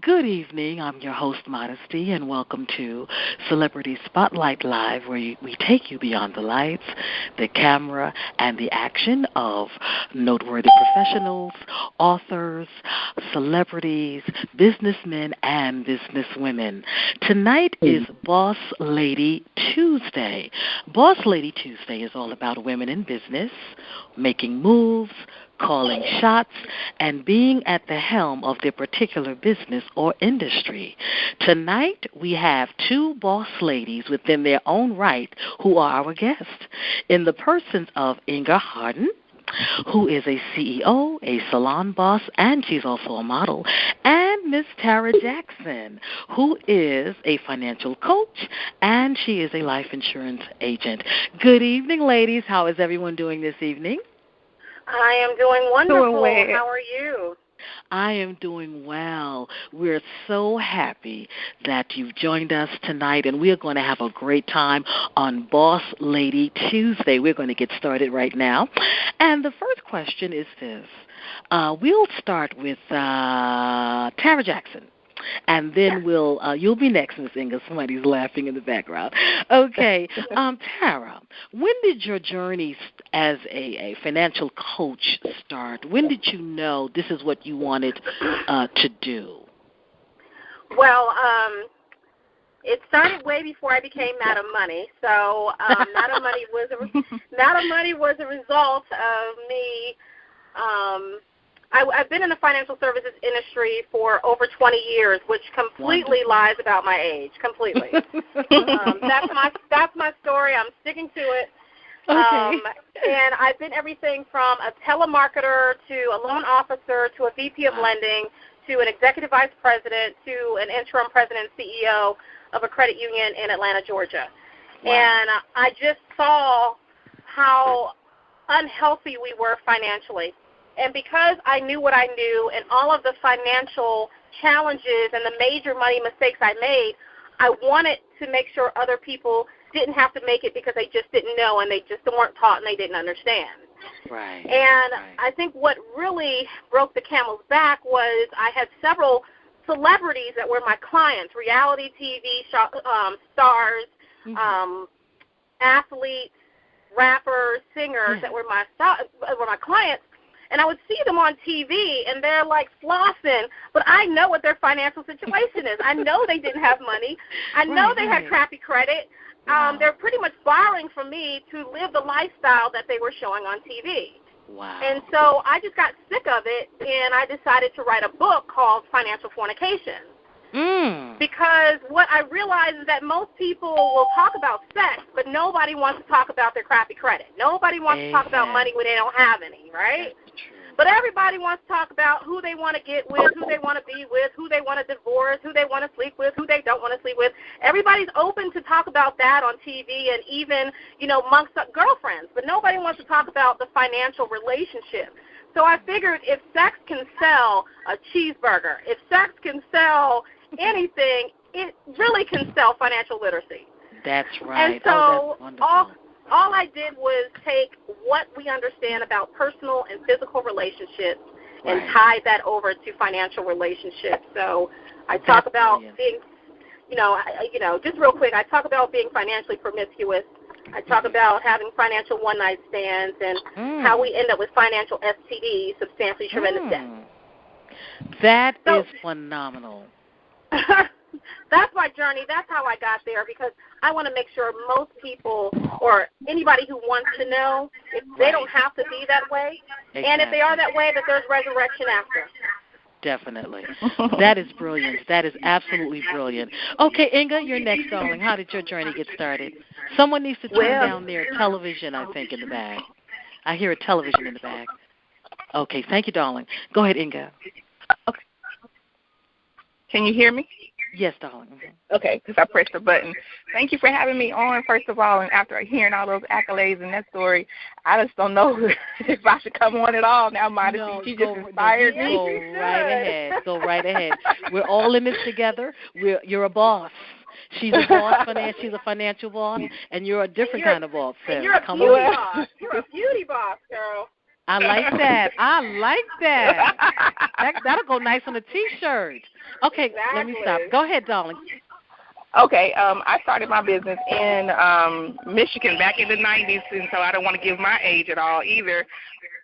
Good evening. I'm your host, Modesty, and welcome to Celebrity Spotlight Live, where we take you beyond the lights, the camera, and the action of noteworthy professionals, authors, celebrities, businessmen, and businesswomen. Tonight is Boss Lady Tuesday. Boss Lady Tuesday is all about women in business, making moves, calling shots, and being at the helm of their particular business or industry. Tonight, we have two boss ladies within their own right who are our guests, in the persons of Inga Harden, who is a CEO, a salon boss, and she's also a model, and Miss Tarra Jackson, who is a financial coach, and she is a life insurance agent. Good evening, ladies. How is everyone doing this evening? I am doing wonderful. How are you? I am doing well. We're so happy that you've joined us tonight, and we're going to have a great time on Boss Lady Tuesday. We're going to get started right now. And the first question is this. We'll start with Tarra Jackson. And then you'll be next, Miss Inga. Somebody's laughing in the background. Okay, Tarra, when did your journey as a financial coach start? When did you know this is what you wanted to do? Well, it started way before I became Madam Money. So Madam Money was a result of me. I've been in the financial services industry for over 20 years, which completely lies about my age, completely. That's my story. I'm sticking to it. Okay. And I've been everything from a telemarketer to a loan officer to a VP of lending to an executive vice president to an interim president and CEO of a credit union in Atlanta, Georgia. Wow. And I just saw how unhealthy we were financially. And because I knew what I knew and all of the financial challenges and the major money mistakes I made, I wanted to make sure other people didn't have to make it because they just didn't know and they just weren't taught and they didn't understand. Right. And I think what really broke the camel's back was I had several celebrities that were my clients, reality TV stars, athletes, rappers, singers that were my clients. And I would see them on TV, and they're like flossing, but I know what their financial situation is. I know they didn't have money. I know they had crappy credit. They're pretty much borrowing from me to live the lifestyle that they were showing on TV. Wow. And so I just got sick of it, and I decided to write a book called Financial Fornication. Because what I realized is that most people will talk about sex, but nobody wants to talk about their crappy credit. Nobody wants to talk about money when they don't have any, right? But everybody wants to talk about who they want to get with, who they want to be with, who they want to divorce, who they want to sleep with, who they don't want to sleep with. Everybody's open to talk about that on TV and even, amongst girlfriends. But nobody wants to talk about the financial relationship. So I figured if sex can sell a cheeseburger, if sex can sell anything, it really can sell financial literacy. That's right. And so that's wonderful. all I did was take what we understand about personal and physical relationships and tie that over to financial relationships. So I talk about being, just real quick, I talk about being financially promiscuous. I talk about having financial one-night stands and how we end up with financial STDs, substantially tremendous debt. That is phenomenal. That's my journey. That's how I got there because I want to make sure most people or anybody who wants to know, if they don't have to be that way, and if they are that way, that there's resurrection after. Definitely. That is brilliant. That is absolutely brilliant. Okay, Inga, you're next, darling. How did your journey get started? Someone needs to turn down their television, I think, in the back. I hear a television in the back. Okay, thank you, darling. Go ahead, Inga. Okay. Can you hear me? Yes, darling. Mm-hmm. Okay, because I pressed the button. Thank you for having me on, first of all, and after hearing all those accolades and that story, I just don't know if I should come on at all now, Modesty. No, she just inspired me. Go right ahead. Go right ahead. We're all in this together. You're a boss. She's a boss, she's a financial boss, and you're a different kind of boss. And you're a beauty boss. You're a beauty boss, girl. I like that. That'll go nice on a T-shirt. Okay, exactly. let me stop. Go ahead, darling. Okay, I started my business in Michigan back in the 90s, and so I don't want to give my age at all either,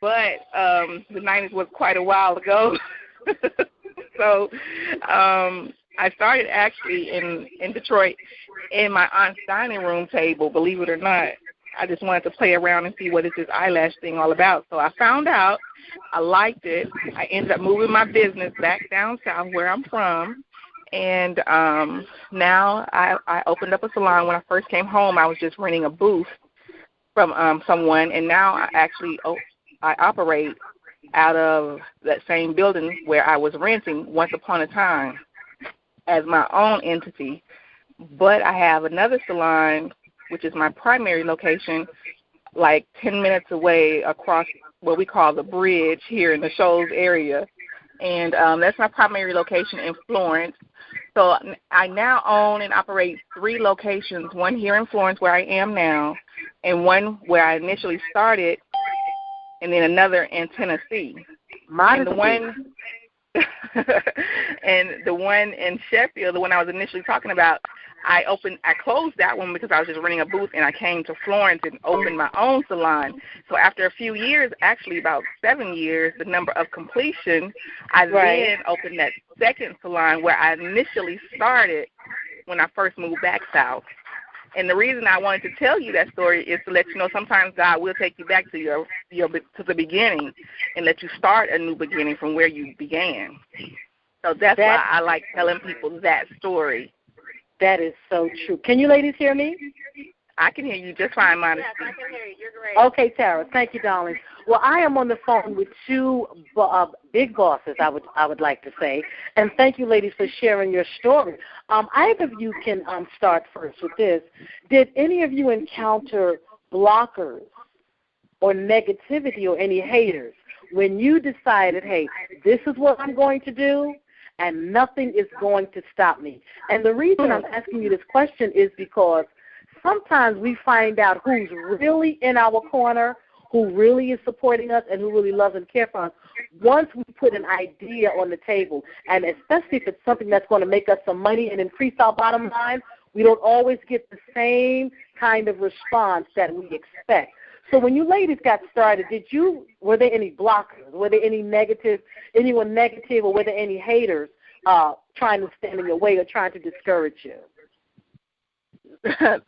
but the 90s was quite a while ago. So I started actually in Detroit in my aunt's dining room table, believe it or not. I just wanted to play around and see what is this eyelash thing all about. So I found out. I liked it. I ended up moving my business back down south where I'm from. And now I opened up a salon. When I first came home, I was just renting a booth from someone, and now I operate out of that same building where I was renting once upon a time as my own entity. But I have another salon, which is my primary location, like 10 minutes away across what we call the bridge here in the Shoals area. And that's my primary location in Florence. So I now own and operate 3 locations, one here in Florence where I am now, and one where I initially started, and then another in Tennessee. And the one in Sheffield, the one I was initially talking about, I closed that one because I was just renting a booth, and I came to Florence and opened my own salon. So after a few years, actually about 7 years, the number of completion, I then opened that second salon where I initially started when I first moved back south. And the reason I wanted to tell you that story is to let you know sometimes God will take you back to to the beginning and let you start a new beginning from where you began. So that's why I like telling people that story. That is so true. Can you ladies hear me? I can hear you just fine, Monica. Yes, I can hear you. You're great. Okay, Tarra. Thank you, darling. Well, I am on the phone with 2 big bosses, I would like to say, and thank you, ladies, for sharing your story. Either of you can start first with this. Did any of you encounter blockers or negativity or any haters when you decided, hey, this is what I'm going to do, and nothing is going to stop me? And the reason I'm asking you this question is because sometimes we find out who's really in our corner, who really is supporting us, and who really loves and cares for us once we put an idea on the table. And especially if it's something that's going to make us some money and increase our bottom line, we don't always get the same kind of response that we expect. So when you ladies got started, were there any blockers? Were there anyone negative, or were there any haters trying to stand in your way or trying to discourage you?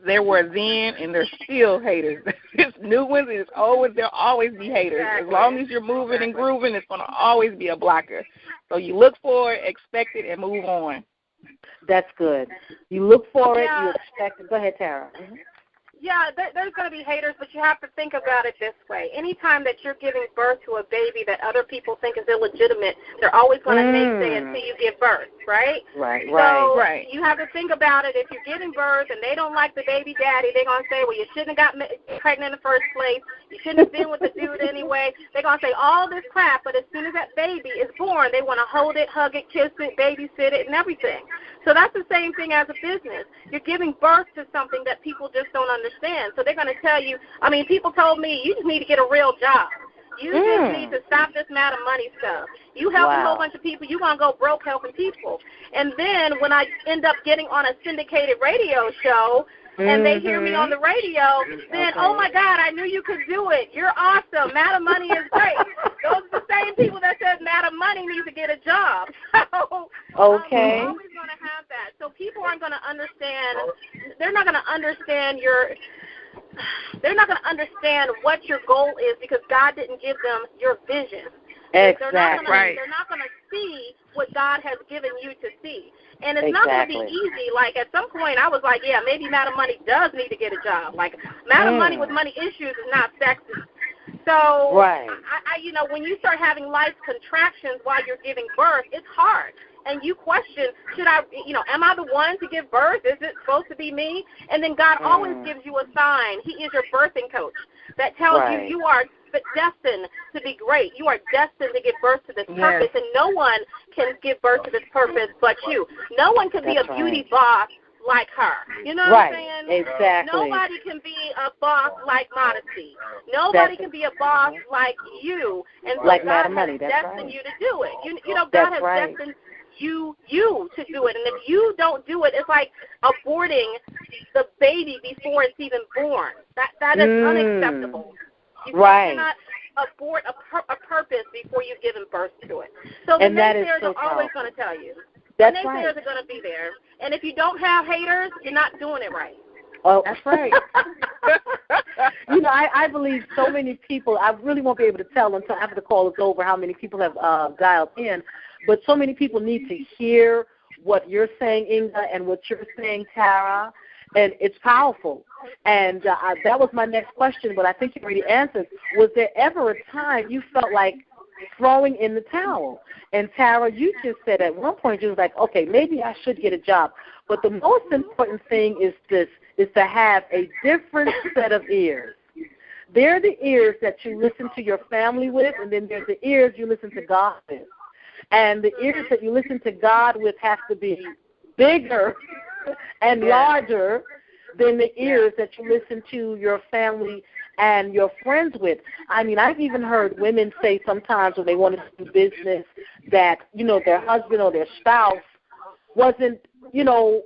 There were then, and there's still haters. It's new ones, and there'll always be haters. Exactly. As long as you're moving and grooving, it's going to always be a blocker. So you look for it, expect it, and move on. That's good. You look for it, you expect it. Go ahead, Tarra. Mm-hmm. Yeah, there's going to be haters, but you have to think about it this way. Anytime that you're giving birth to a baby that other people think is illegitimate, they're always going to naysay until you give birth, right? Right. So you have to think about it. If you're giving birth and they don't like the baby daddy, they're going to say, well, you shouldn't have got pregnant in the first place. You shouldn't have been with the dude anyway. They're going to say all this crap, but as soon as that baby is born, they want to hold it, hug it, kiss it, babysit it, and everything. So that's the same thing as a business. You're giving birth to something that people just don't understand. So they're going to tell you, people told me, you just need to get a real job. You just need to stop this amount of money stuff. You help a whole bunch of people, you're going to go broke helping people. And then when I end up getting on a syndicated radio show, and they hear me on the radio, then, oh, my God, I knew you could do it. You're awesome. Madam Money is great. Those are the same people that said Madam Money needs to get a job. So okay. I'm always going to have that. So people aren't going to understand. They're not going to understand what your goal is because God didn't give them your vision. Exactly. They're not going to see what God has given you to see. And it's not going to be easy. Like, at some point, I was like, yeah, maybe Madam Money does need to get a job. Like, Madam Money with money issues is not sexy. So, when you start having life contractions while you're giving birth, it's hard. And you question, am I the one to give birth? Is it supposed to be me? And then God always gives you a sign. He is your birthing coach that tells you you are destined to be great. You are destined to give birth to this purpose, and no one can give birth to this purpose but you. No one can be a beauty boss like her. You know what I'm saying? Exactly. Nobody can be a boss like Modesty. Nobody can be a boss like you. And so like God Madam Money, has destined you to do it. God has destined you to do it. And if you don't do it, it's like aborting the baby before it's even born. That is unacceptable. You cannot abort a purpose before you've given birth to it. So the naysayers are always going to tell you. That's the naysayers are going to be there. And if you don't have haters, you're not doing it right. Oh, that's right. I believe so many people, I really won't be able to tell until after the call is over how many people have dialed in, but so many people need to hear what you're saying, Inga, and what you're saying, Tarra, and it's powerful. And that was my next question, but I think you already answered. Was there ever a time you felt like throwing in the towel? And Tarra, you just said at one point you was like, okay, maybe I should get a job. But the most important thing is to have a different set of ears. They're the ears that you listen to your family with, and then there's the ears you listen to God with. And the ears that you listen to God with have to be bigger and larger than the ears that you listen to your family and your friends with. I mean, I've even heard women say sometimes when they want to do business that, their husband or their spouse wasn't,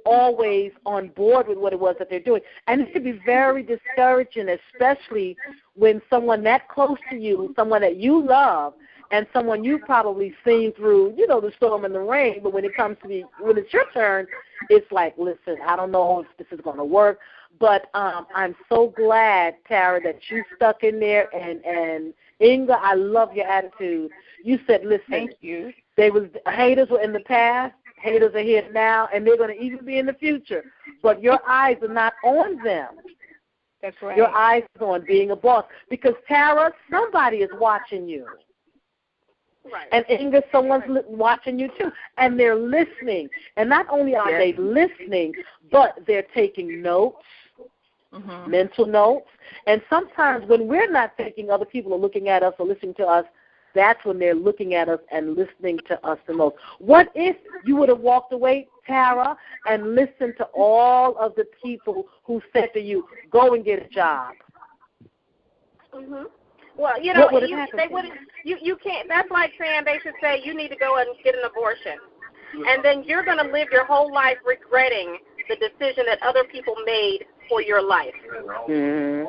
always on board with what it was that they're doing. And it can be very discouraging, especially when someone that close to you, someone that you love, and someone you've probably seen through, the storm and the rain, but when it's your turn, it's like, listen, I don't know if this is going to work, but I'm so glad, Tarra, that you stuck in there, and Inga, I love your attitude. You said, listen, thank you. Haters were in the past, haters are here now, and they're going to even be in the future, but your eyes are not on them. That's right. Your eyes are on being a boss, because, Tarra, somebody is watching you. Right. And Inga, someone's watching you too, and they're listening. And not only are they listening, but they're taking notes, mental notes. And sometimes when we're not thinking, other people are looking at us or listening to us, that's when they're looking at us and listening to us the most. What if you would have walked away, Tarra, and listened to all of the people who said to you, go and get a job? Well, they wouldn't. You can't. That's like saying they should say you need to go and get an abortion, and then you're going to live your whole life regretting the decision that other people made for your life.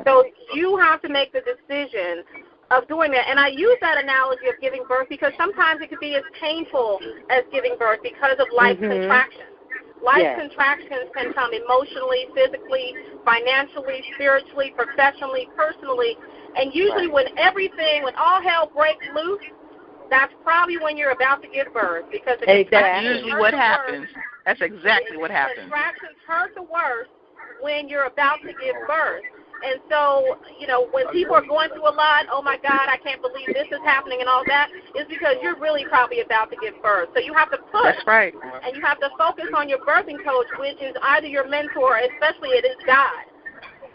So you have to make the decision of doing that. And I use that analogy of giving birth because sometimes it could be as painful as giving birth because of life contractions. Life contractions can come emotionally, physically, financially, spiritually, professionally, personally. And usually when all hell breaks loose, that's probably when you're about to give birth. Because that's usually what happens. That's exactly what happens. Contractions hurt the worst when you're about to give birth. And so, when people are going through a lot, oh, my God, I can't believe this is happening and all that, it's because you're really probably about to give birth. So you have to push. That's right. And you have to focus on your birthing coach, which is either your mentor, especially it is God.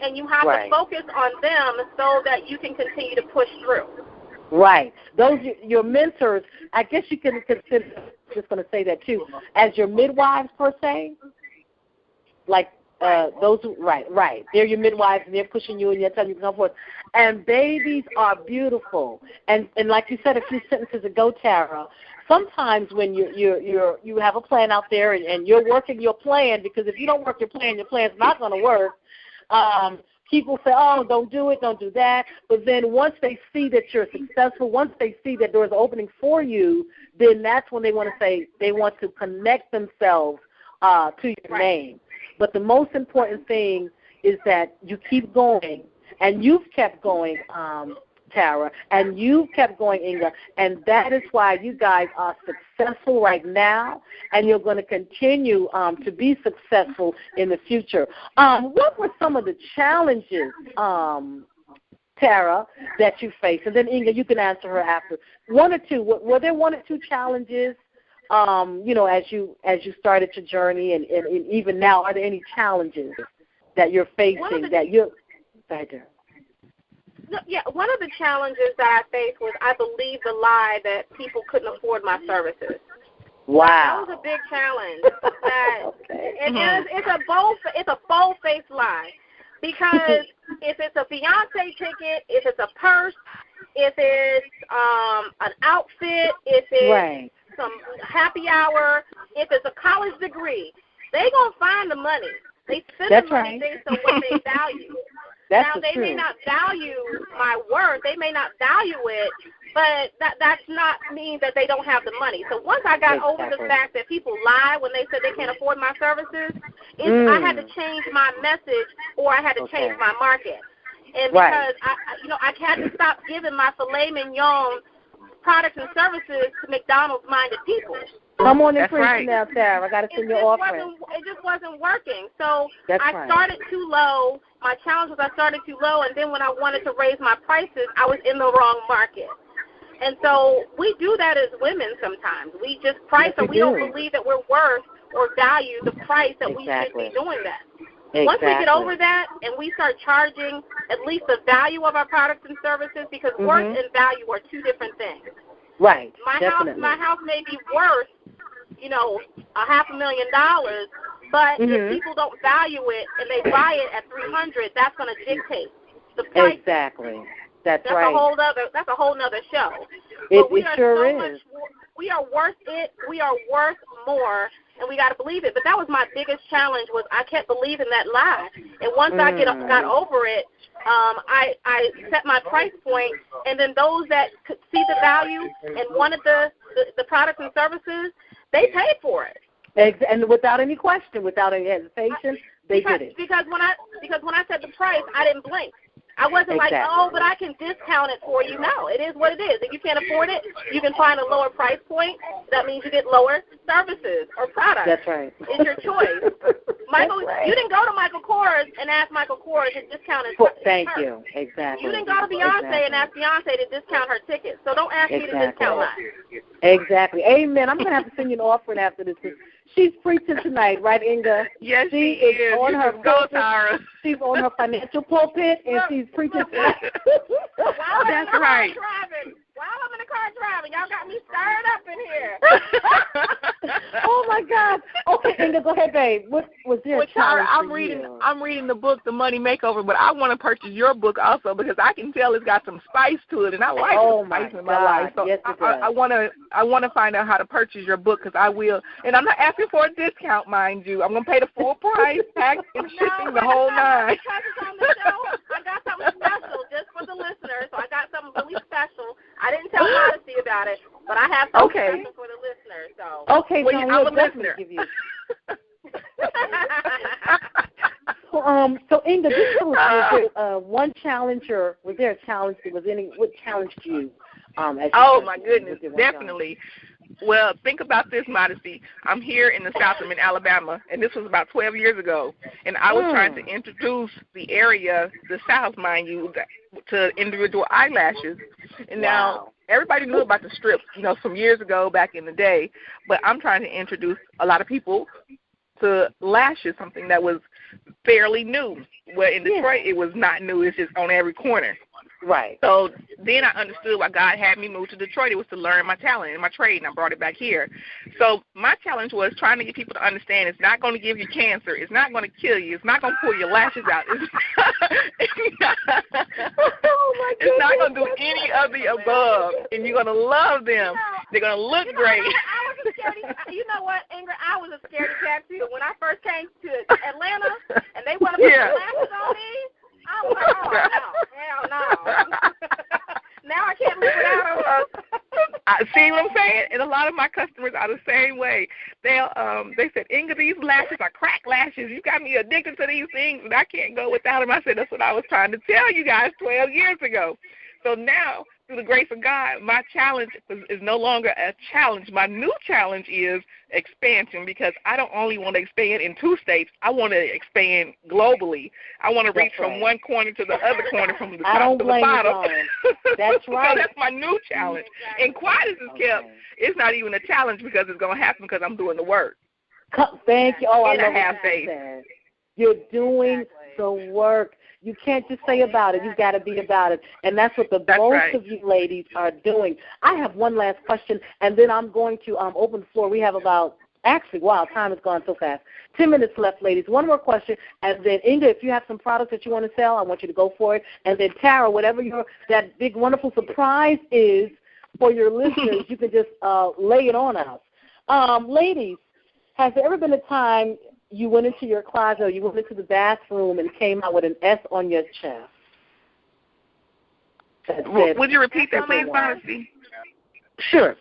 And you have to focus on them so that you can continue to push through. Right. Those, your mentors, I guess you can consider, just going to say that too, as your midwives per se, like, those, right. They're your midwives, and they're pushing you, and they're telling you to come forth. And babies are beautiful. And like you said a few sentences ago, Tarra, sometimes when you have a plan out there and you're working your plan, because if you don't work your plan's not going to work. People say, oh, don't do it, don't do that. But then once they see that you're successful, once they see that doors are opening for you, then that's when they want to say they want to connect themselves to your name. But the most important thing is that you keep going, and you've kept going, Tarra, and you've kept going, Inga, and that is why you guys are successful right now, and you're going to continue to be successful in the future. What were some of the challenges, Tarra, that you faced? And then, Inga, you can answer her after. One or two. Were there one or two challenges? As you started your journey, and even now, are there any challenges that you're facing that you're? Right there. Yeah, one of the challenges that I faced was I believed the lie that people couldn't afford my services. Wow, that was a big challenge. It's a bold-faced lie, because if it's a Beyonce ticket, if it's a purse, if it's an outfit, if it's some happy hour, if it's a college degree, they going to find the money. They spend the money based on what they value. Now, they may not value my work. They may not value it, but that's not mean that they don't have the money. So once I got over the fact that people lie when they said they can't afford my services, I had to change my message, or I had to change my market. And because I had to stop giving my filet mignon products and services to McDonald's-minded people. Come on and preach now, Sarah. I got to send you offering. It just wasn't working. So I started too low. My challenge was I started too low, and then when I wanted to raise my prices, I was in the wrong market. And so we do that as women sometimes. We just price, or we don't believe that we're worth or value the price that we should be doing that. Once we get over that and we start charging at least the value of our products and services, because worth and value are two different things. Right. My house may be worth, $500,000, but if people don't value it and they buy it at $300,000, that's going to dictate the price. Exactly. That's right. That's a whole nother show. It sure is. We are worth it. We are worth more, and we got to believe it. But that was my biggest challenge, was I kept believing that lie. And once I got over it, I set my price point, and then those that could see the value and wanted the products and services, they paid for it. And without any question, without any hesitation, they did it. Because when I said the price, I didn't blink. I wasn't like, but I can discount it for you. No, it is what it is. If you can't afford it, you can find a lower price point. That means you get lower services or products. That's right. It's your choice. You didn't go to Michael Kors and ask Michael Kors to discount his Thank you. Exactly. You didn't go to Beyonce and ask Beyonce to discount her ticket. So don't ask me to discount mine. Exactly. Amen. I'm going to have to send you an offering after this. She's preaching tonight, right, Inga? Yes, she is. On her go, Tarra. She's on her financial pulpit, and she's preaching. That's right. While I'm in the car driving, y'all got me stirred up in here. Oh my God. Okay, Inga, go ahead, babe. What was there? Well, Tarra, I'm reading the book, The Money Makeover, but I want to purchase your book also because I can tell it's got some spice to it, and I like the spice in my life. So yes, I want to find out how to purchase your book, because I will, and I'm not asking for a discount, mind you. I'm going to pay the full price, tax and shipping, the whole nine. Because it's on the show, I got something special just for the listeners. So I got something really special. I didn't tell Modesty about it, but I have something special for the listeners. So well, I'm a listener. Give you. So Inga, was there one challenge, or was there a challenge? What challenged you? My goodness, definitely. Well, think about this, Modesty. I'm here in the South. I'm in Alabama, and this was about 12 years ago. And I was trying to introduce the area, the South, mind you, to individual eyelashes. And now everybody knew about the strips, some years ago back in the day. But I'm trying to introduce a lot of people to lashes, something that was fairly new. Well, in Detroit, it was not new. It's just on every corner. Right. So then I understood why God had me move to Detroit. It was to learn my talent and my trade, and I brought it back here. So my challenge was trying to get people to understand it's not going to give you cancer. It's not going to kill you. It's not going to pull your lashes out. It's not going to do any of the above, and you're going to love them. They're going to look great. I was a scaredy. You know what, Inga? I was a scaredy cat too. When I first came to Atlanta and they wanted to put lashes on me, I was like, oh, no, hell no. Now I can't live without them. See what I'm saying? And a lot of my customers are the same way. They said, Inga, these lashes are crack lashes. You got me addicted to these things, and I can't go without them. I said, that's what I was trying to tell you guys 12 years ago. So now, through the grace of God, my challenge is no longer a challenge. My new challenge is expansion, because I don't only want to expand in 2 states. I want to expand globally. I want to reach from one corner to the other corner, from the top to the bottom. That's right. So that's my new challenge. And quiet as it's kept, it's not even a challenge, because it's going to happen because I'm doing the work. Thank you. Oh, I love have faith. You're doing the work. You can't just say about it. You've got to be about it. And that's what both of you ladies are doing. I have one last question, and then I'm going to open the floor. We have about, time has gone so fast. 10 minutes left, ladies. One more question, and then, Inga, if you have some products that you want to sell, I want you to go for it. And then, Tarra, whatever that big, wonderful surprise is, for your listeners, you can just lay it on us. Ladies, has there ever been a time you went into your closet or you went into the bathroom and came out with an S on your chest? Would you repeat that, please, Honesty? Sure.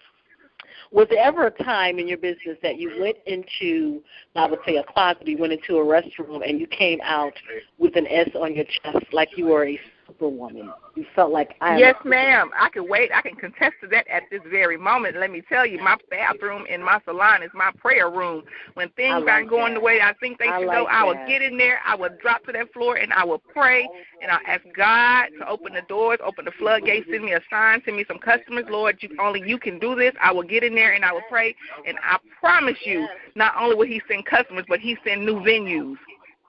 Was there ever a time in your business that you went into, I would say, a closet, you went into a restroom, and you came out with an S on your chest like you were a superwoman? You felt like I am. Yes, ma'am. I can wait. I can contest to that at this very moment. Let me tell you, my bathroom in my salon is my prayer room. When things aren't going the way I think they should go, I will get in there, I will drop to that floor, and I will pray, and I'll ask God to open the doors, open the floodgates, send me a sign, send me some customers. Lord, only you can do this. I will get in there, and I will pray, and I promise you, not only will he send customers, but he send new venues.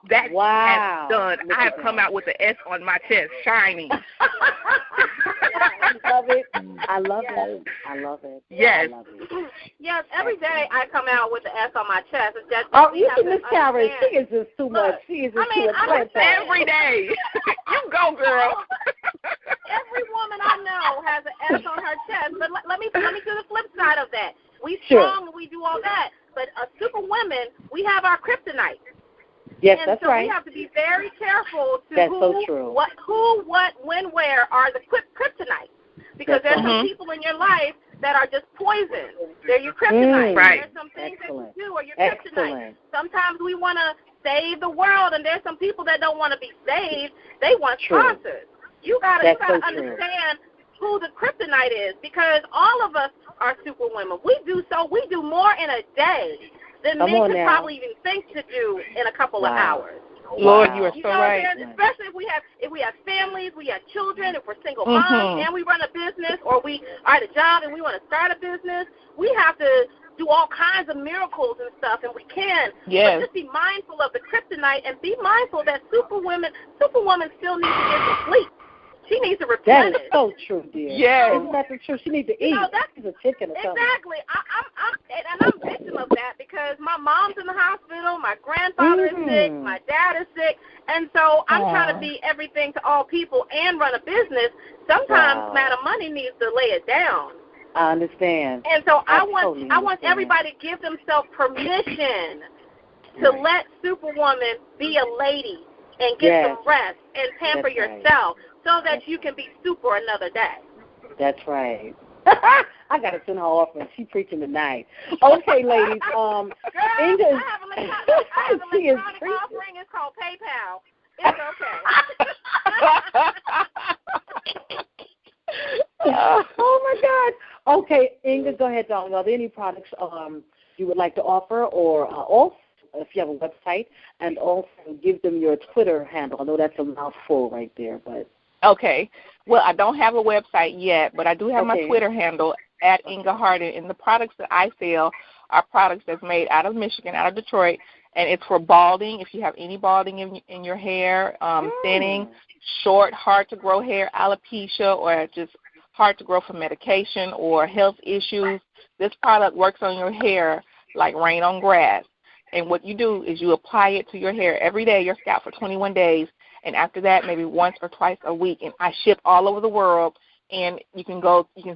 That has done. I have come out with the S on my chest, shining. I love it. I love it. I love it. Yes. I love it. Yes, every day I come out with the S on my chest. It's just you see, Miss Tarra, she is just too much. She is just too much. Every day. You go, girl. Every woman I know has an S on her chest. But let me do the flip side of that. We strong and we do all that. But super women, we have our kryptonite. Yes, and that's so right. We have to be very careful to that's who, so true. what, when, where are the kryptonite. Because there's some people in your life that are just poison. They're your kryptonite. Right. There's some things that you do are your kryptonite. Sometimes we want to save the world, and there's some people that don't want to be saved. They want sponsors. You got to understand who the kryptonite is, because all of us are superwomen. We do more in a day than men could probably even think to do in a couple of hours. Lord, you are so right. Especially if we have families, we have children, if we're single moms and we run a business, or we are at a job and we want to start a business, we have to do all kinds of miracles and stuff, and we can. Yes. But just be mindful of the kryptonite and be mindful that Superwoman still needs to get some sleep. She needs to replenish. That is so true, dear. Yes. Isn't that the truth? She needs to eat. She's a chicken or something. Exactly. I'm a victim of that because my mom's in the hospital, my grandfather is sick, my dad is sick, and so I'm trying to be everything to all people and run a business. Sometimes Madam Money needs to lay it down. I understand. And so I want everybody to give themselves permission to let Superwoman be a lady and get some rest and pamper yourself so that you can be super another day. That's right. I got to send her off when she's preaching tonight. Okay, ladies. Girl, Inga I have an electronic offering. It's called PayPal. It's okay. Oh, my God. Okay, Inga, go ahead, darling. Are there any products you would like to offer, or also, if you have a website, and also give them your Twitter handle? I know that's a mouthful right there, but. Okay. Well, I don't have a website yet, but I do have my Twitter handle at Inga Harden. And the products that I sell are products that's made out of Michigan, out of Detroit, and it's for balding. If you have any balding in your hair, thinning, short, hard-to-grow hair, alopecia, or just hard to grow from medication or health issues, this product works on your hair like rain on grass. And what you do is you apply it to your hair every day, your scalp, for 21 days. And after that, maybe once or twice a week. And I ship all over the world. And you can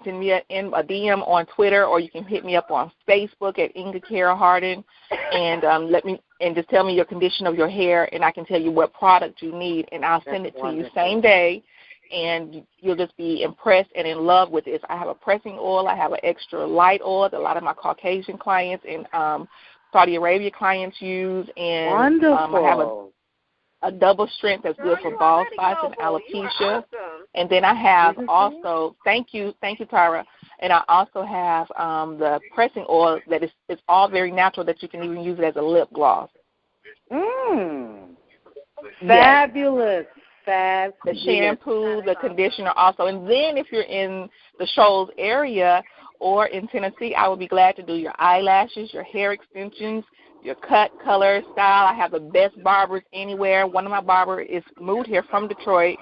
send me a DM on Twitter, or you can hit me up on Facebook at Inga Harden, and just tell me your condition of your hair, and I can tell you what product you need, and I'll send it to you same day. And you'll just be impressed and in love with this. I have a pressing oil. I have an extra light oil that a lot of my Caucasian clients and Saudi Arabia clients use. And I have a double strength that's good for bald spots and alopecia. Awesome. And then I have also, thank you, Tarra, and I also have the pressing oil that is all very natural, that you can even use it as a lip gloss. Fabulous. The shampoo, the conditioner also. And then if you're in the Shoals area or in Tennessee, I would be glad to do your eyelashes, your hair extensions, your cut, color, style. I have the best barbers anywhere. One of my barbers is moved here from Detroit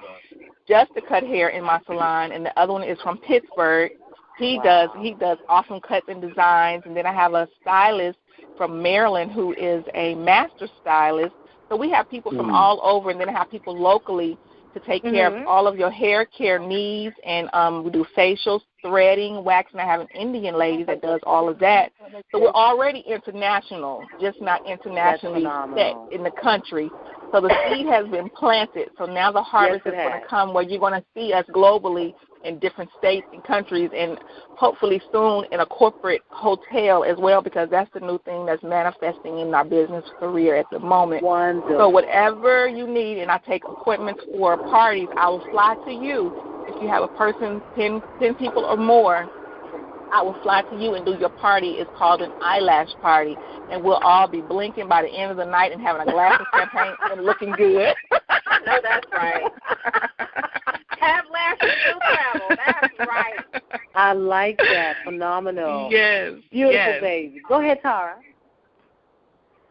just to cut hair in my salon, and the other one is from Pittsburgh. He does awesome cuts and designs. And then I have a stylist from Maryland who is a master stylist. So we have people from all over, and then I have people locally to to take care of all of your hair care needs, and we do facials, threading, waxing. I have an Indian lady that does all of that. So we're already international, just not internationally set in the country. So the seed has been planted. So now the harvest is going to come where you're going to see us globally in different states and countries, and hopefully soon in a corporate hotel as well, because that's the new thing that's manifesting in our business career at the moment. Wonderful. So whatever you need, and I take appointments for parties, I will fly to you. If you have a person, 10 people or more, I will fly to you and do your party. It's called an eyelash party, and we'll all be blinking by the end of the night and having a glass of champagne and looking good. No, that's right. Have lashes to travel. That's right. I like that. Phenomenal. Yes. Beautiful, baby. Go ahead, Tarra.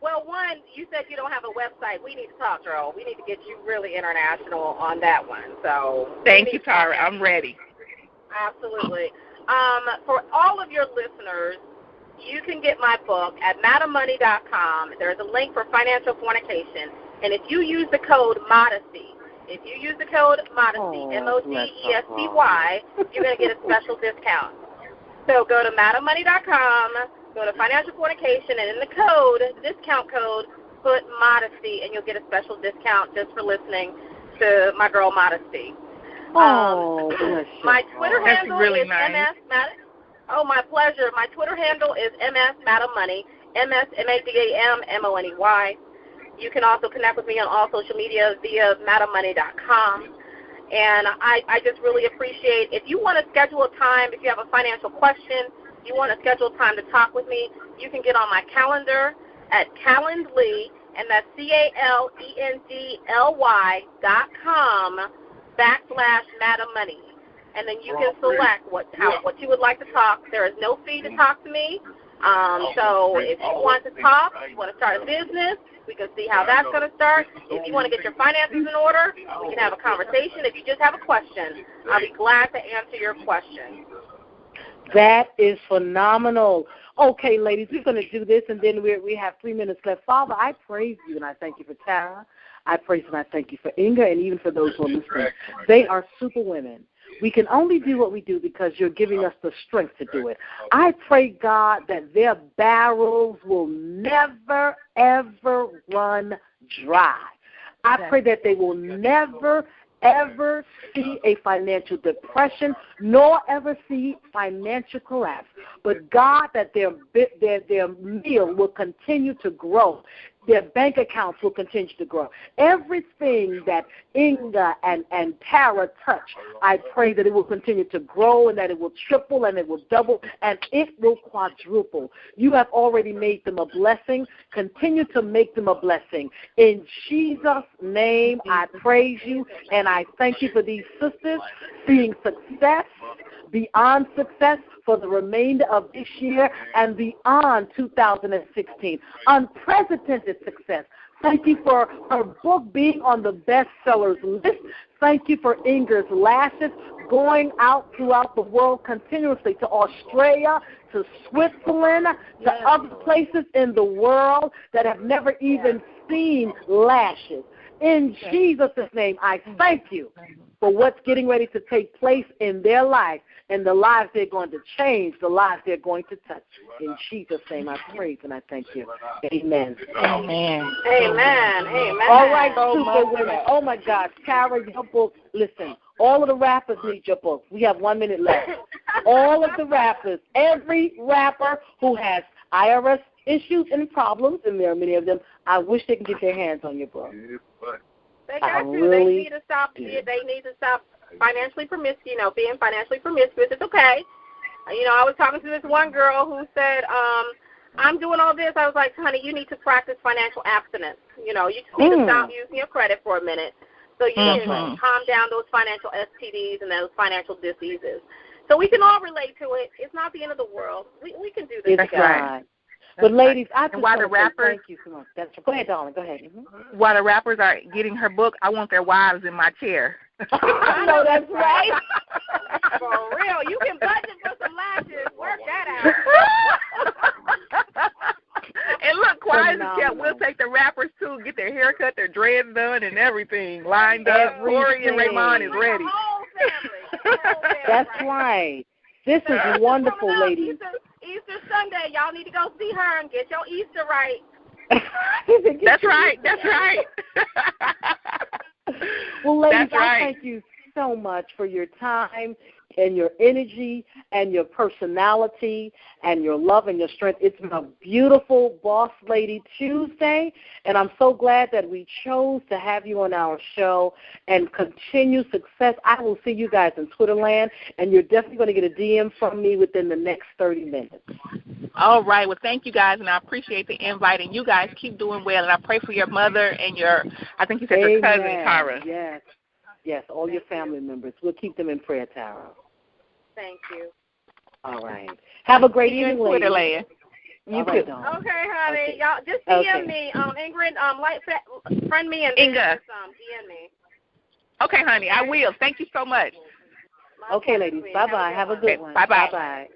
Well, one, you said you don't have a website. We need to talk, girl. We need to get you really international on that one. So thank you, Tarra. I'm ready. Absolutely. For all of your listeners, you can get my book at MadamMoney.com. There's a link for financial fornication. And if you use the code MODESTY, MODESTY, you're going to get a special discount. So go to MadamMoney.com, go to financial fornication, and in the discount code, put MODESTY, and you'll get a special discount just for listening to my girl Modesty. My Twitter handle is nice. My pleasure. My Twitter handle is MSMadamMoney, MSMADAMMONEY. You can also connect with me on all social media via MadamMoney.com. And I just really appreciate, if you want to schedule a time, if you have a financial question, you want to schedule time to talk with me, you can get on my calendar at Calendly, and that's CALENDLY.com/MadamMoney. And then you can select what you would like to talk. There is no fee to talk to me. So if you want to talk, you want to start a business, we can see how that's going to start. If you want to get your finances in order, we can have a conversation. If you just have a question, I'll be glad to answer your question. That is phenomenal. Okay, ladies, we're going to do this, and then we have 3 minutes left. Father, I praise you, and I thank you for Tarra. I praise and I thank you for Inga, and even for those who are listening. They are super women. We can only do what we do because you're giving us the strength to do it. I pray, God, that their barrels will never, ever run dry. I pray that they will never, ever see a financial depression, nor ever see financial collapse. But, God, that their meal will continue to grow. Their bank accounts will continue to grow. Everything that Inga and Tarra touch, I pray that it will continue to grow and that it will triple and it will double and it will quadruple. You have already made them a blessing. Continue to make them a blessing. In Jesus' name, I praise you and I thank you for these sisters seeing success beyond success for the remainder of this year and beyond 2016. Unprecedented success. Thank you for her book being on the bestsellers list. Thank you for Inga's lashes going out throughout the world continuously, to Australia, to Switzerland, to other places in the world that have never even seen lashes. In Jesus' name, I thank you for what's getting ready to take place in their life and the lives they're going to change, the lives they're going to touch. In Jesus' name, I praise and I thank you. Amen. Amen. Amen. Amen. All right, super women. Oh, my gosh. Tarra, your book. Listen, all of the rappers need your book. We have 1 minute left. All of the rappers, every rapper who has IRS issues and problems, and there are many of them, I wish they could get their hands on your book. They got to. They need to stop. They need to stop financially promiscuous. Being financially promiscuous. It's okay. I was talking to this one girl who said, "I'm doing all this." I was like, "Honey, you need to practice financial abstinence. You just need to stop using your credit for a minute, so you can calm down those financial STDs and those financial diseases." So we can all relate to it. It's not the end of the world. We can do this together. Right. But, ladies, I just want to say thank you so much. Go ahead, darling. Go ahead. While the rappers are getting her book, I want their wives in my chair. I know that's right. For real. You can budget for some lashes. Work that out. And look, guys, we'll take the rappers too, get their hair cut, their dreads done, and everything lined up. Corey and Raymond is ready. The whole family. That's right. This is wonderful, ladies. Easter Sunday, y'all need to go see her and get your Easter right. That's right. That's right. Well, ladies, I thank you so much for your time and your energy and your personality and your love and your strength. It's been a beautiful Boss Lady Tuesday, and I'm so glad that we chose to have you on our show, and continue success. I will see you guys in Twitterland, and you're definitely going to get a DM from me within the next 30 minutes. All right. Well, thank you guys, and I appreciate the invite, and you guys keep doing well, and I pray for your mother and I think you said your cousin, Tarra. Yes, all your family members. We'll keep them in prayer, Tarra. Thank you. All right. Have a great evening, ladies. You too. Okay, honey. Okay. Y'all just DM me. Ingrid, friend me and Inga. DM me. Okay, honey. I will. Thank you so much. Okay, ladies. Bye-bye. Have a good one. Bye-bye. Bye-bye.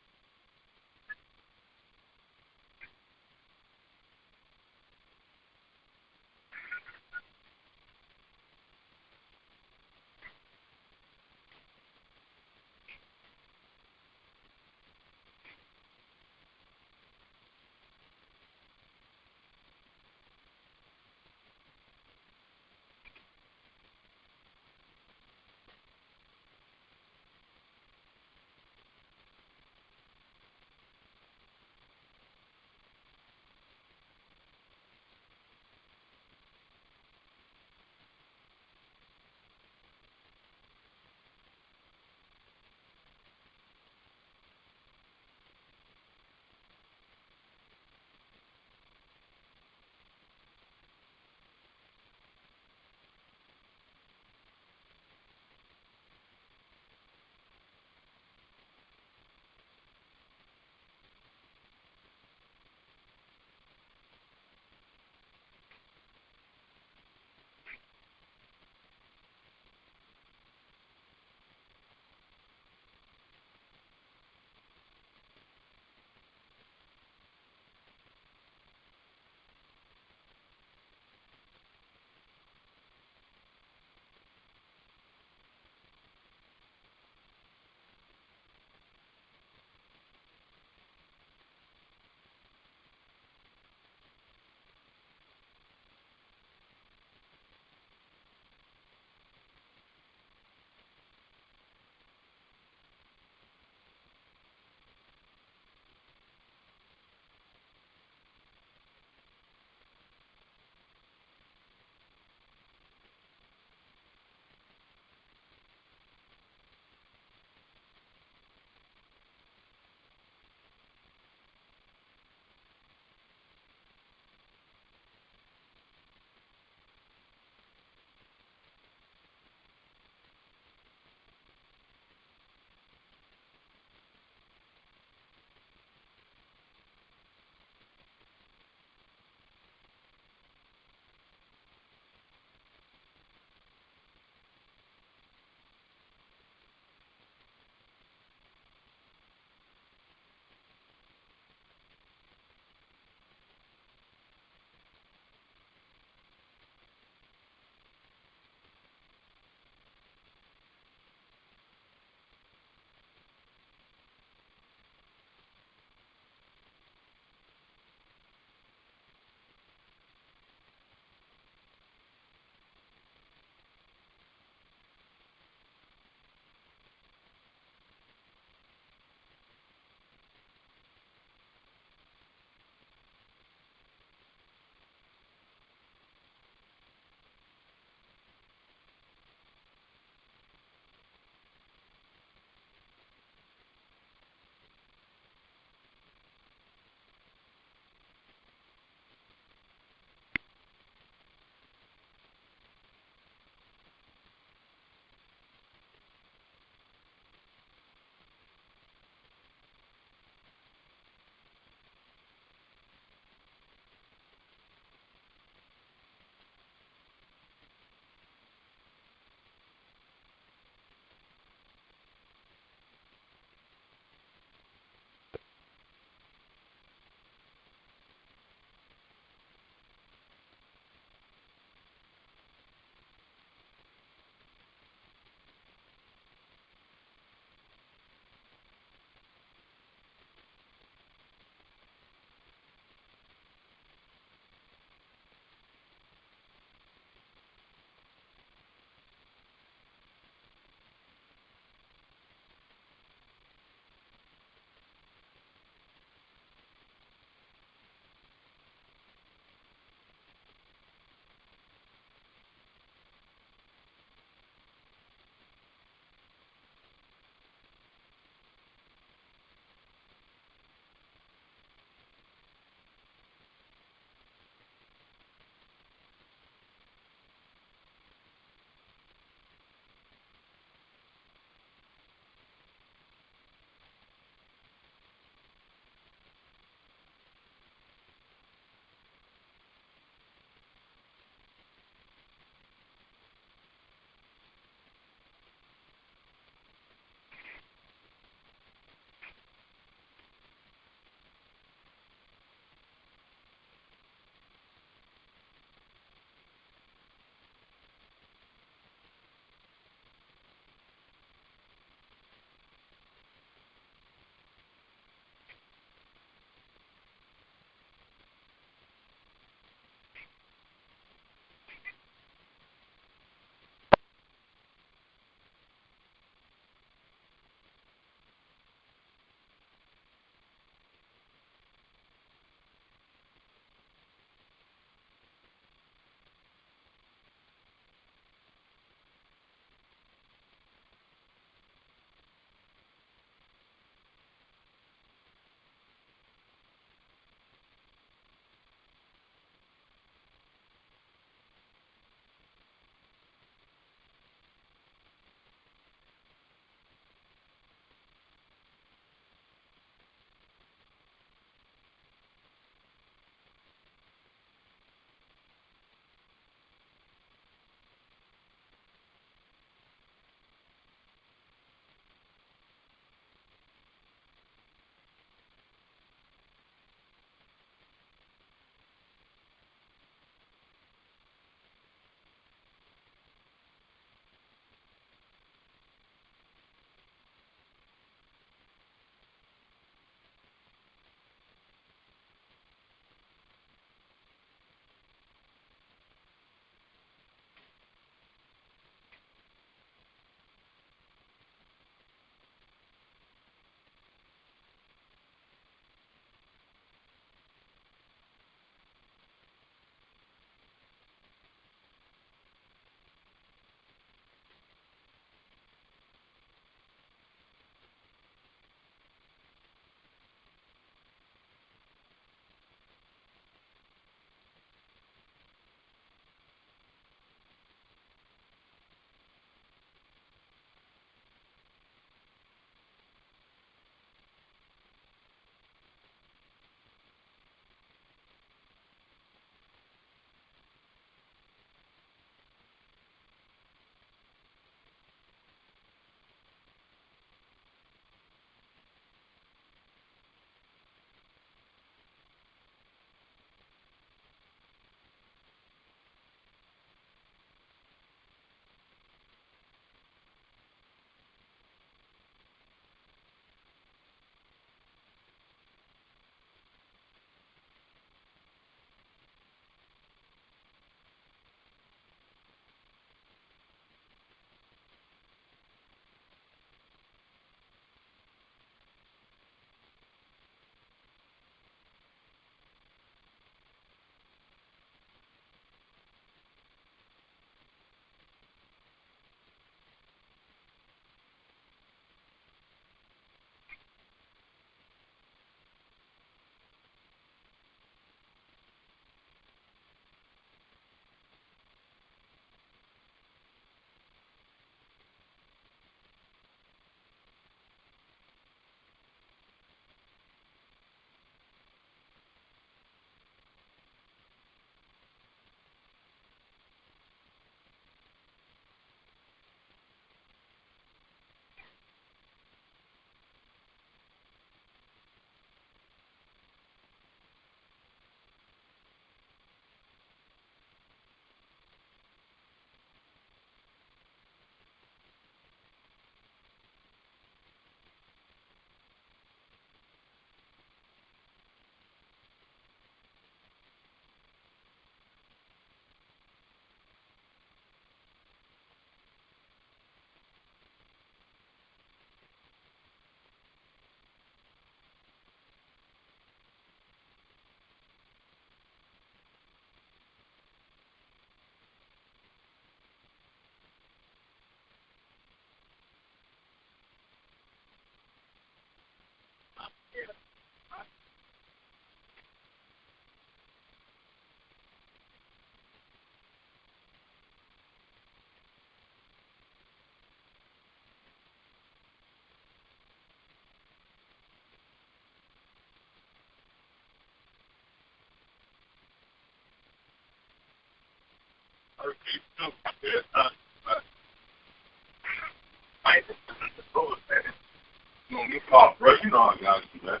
You know I got you, man.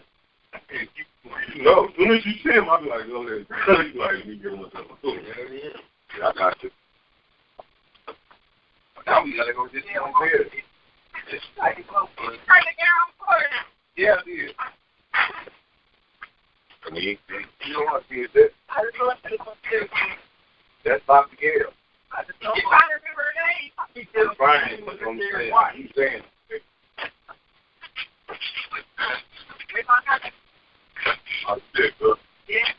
You know, as soon as you see him, I'll be like, go ahead. He's like, let me get myself a food. Yeah, I got you. Now we gotta go get some bed. Yeah, I did. I mean, you know what I did that? That's Dr. Gale. I just don't remember her name. That's fine. That's what I'm saying. I'm saying. I'm sick, huh? Yeah.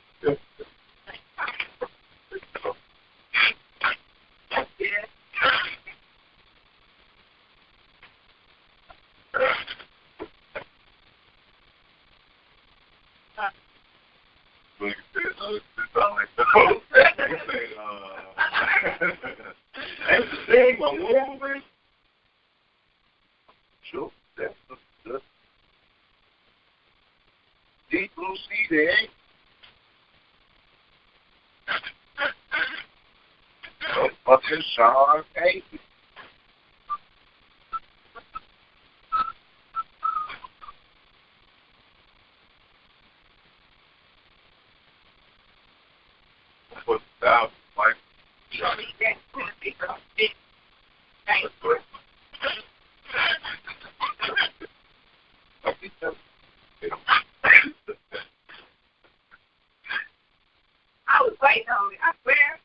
That's the thing, my woman. Sure, that's the deep blue sea there, ain't? What's his Sean? Hey. What's that? Like, Johnny, that's I was waiting on it, I swear.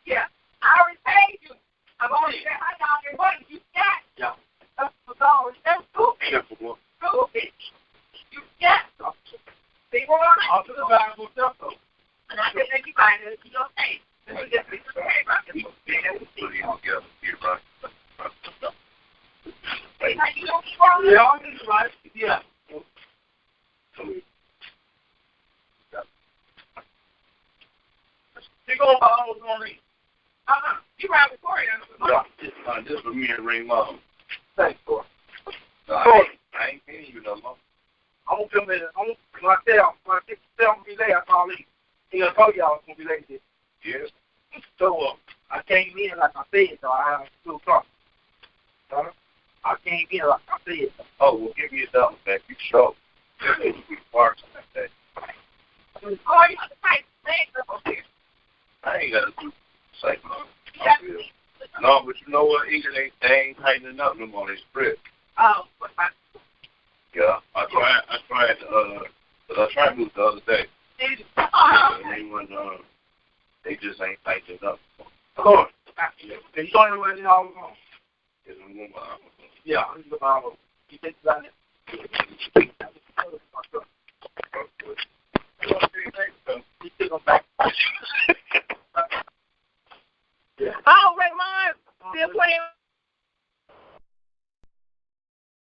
Yeah, I already paid you. I'm only saying, I got your money. You got. Yeah. That's stupid. Simple. Stupid. You got something. See what I'm Off to the Bible, stuff though. And I said, you find it, you don't pay. And you just be straight about it. You don't keep on it. Yeah. You go by all the money. You right before you. Just for me and Ring Mom. Thanks, boy. I ain't paying you no more. I'm going to come in. When I tell me late, I call him. He going to tell y'all it's going to be late. Yes. So, I came in like I said, so I have to talk. I came in like I said. Oh, well, give me a double back. You show. Parks on that day. Oh, you have to fight the thing. I ain't got to do the same. No, but you know what? Either they ain't tightening up no more. They spread. Oh, yeah, I tried to do it the other day. And they just ain't tightened up. Of course. Can you only wear it all along? It's a woman. Yeah, I'm just about to. You think about it? You still go back. Oh, Ray Mine, still playing.